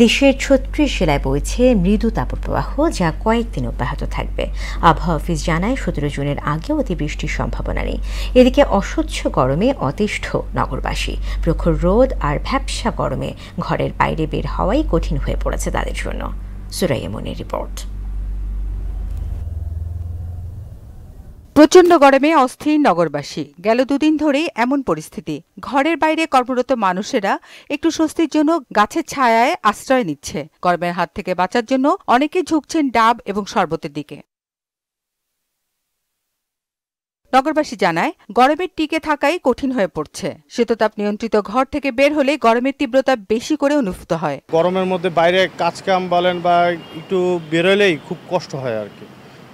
দেশের ৩৬ জেলায় বইছে মৃদু তাপপ্রবাহ, যা কয়েকদিন অব্যাহত থাকবে। আবহাওয়া অফিস জানায় ১৭ জুনের আগে অতিবৃষ্টির সম্ভাবনা নেই। এদিকে অসহ্য গরমে অতিষ্ঠ নগরবাসী। প্রখর রোদ আর ভ্যাপসা গরমে ঘরের বাইরে বের হওয়াই কঠিন হয়ে পড়েছে তাদের জন্য। সুরাইয়া মনির রিপোর্ট। প্রচণ্ড গরমে অস্থির নগরবাসী। গেল দুদিন ধরেই এমন পরিস্থিতি। ঘরের বাইরে কর্মরত মানুষেরা একটু স্বস্তির জন্য গাছের ছায়ায় আশ্রয় নিচ্ছে। গরমের হাত থেকে বাঁচার জন্য অনেকে ঝুঁকছেন ডাব এবং শরবতের দিকে। নগরবাসী জানায়, গরমের টিকে থাকাই কঠিন হয়ে পড়ছে। শীততাপ নিয়ন্ত্রিত ঘর থেকে বের হলে গরমের তীব্রতা বেশি করে অনুভূত হয়। গরমের মধ্যে বাইরে কাজকাম বলেন বা একটু বেরোলেই খুব কষ্ট হয় আর কি।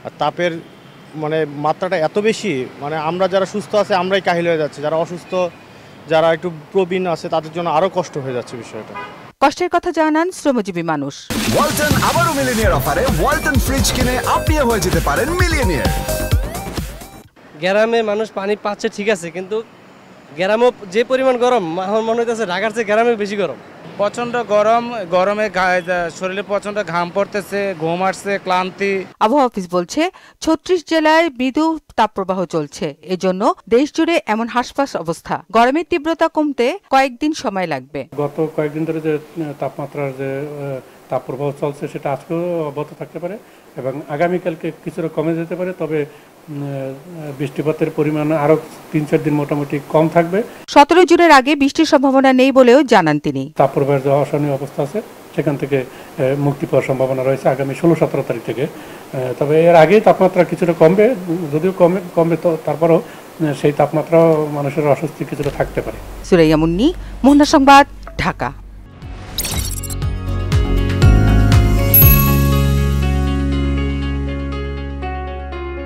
আর তাপের মাত্রাটা এত বেশি, আমরা যারা সুস্থ আছে আমরাই কাহিল হয়ে যাচ্ছে, যারা অসুস্থ, যারা একটু প্রবীণ আছে তাদের জন্য আরো কষ্ট হয়ে যাচ্ছে বিষয়টা। কষ্টের কথা জানান শ্রমজীবী মানুষ। ওয়ালটন আবারও মিলিয়নিয়ার অফারে ওয়ালটন ফ্রিজ কিনে আপনিও হয়ে যেতে পারেন মিলিয়নিয়ার। গ্রামে মানুষ পানি পাচ্ছে ঠিক আছে, কিন্তু গ্রামও যে পরিমাণ গরম, আমার মনে হইতেছে ঢাকার চেয়ে গ্রামে বেশি গরম। প্রচন্ড গরমে শরীরে প্রচন্ড ঘাম পড়তেছে, ঘুম আসছে, ক্লান্তি। আবহাওয়া অফিস বলছে ৩৬ জেলায় মৃদু তাপপ্রবাহ চলছে। এজন্য দেশজুড়ে এমন হাসফাস অবস্থা। গরমের তীব্রতা কমতে কয়েকদিন সময় লাগবে। গত কয়েকদিন ধরে যে তাপমাত্রার যে তাপপ্রবাহ চলছে সেটা আজকেও অব্যাহত থাকতে পারে এবং আগামীকালকে কিছুটা কমে যেতে পারে। তবে বৃষ্টিপাতের পরিমাণ আরো ৩-৪ দিন মোটামুটি কম থাকবে। ১৭ জুনের আগে বৃষ্টির সম্ভাবনা নেই বলেও জানান তিনি। তাপপ্রবাহের যে অসহনীয় অবস্থা আছে সেখান থেকে মুক্তি পাওয়ার সম্ভাবনা রয়েছে আগামী ১৬-১৭ তারিখ থেকে। তবে এর আগেই তাপমাত্রা কিছুটা কমবে, যদিও কমবে তো তারপরও সেই তাপমাত্রা মানুষের অস্বস্তি কিছুটা থাকতে পারে। সুরাইয়া মুন্নি, মোহনা সংবাদ, ঢাকা।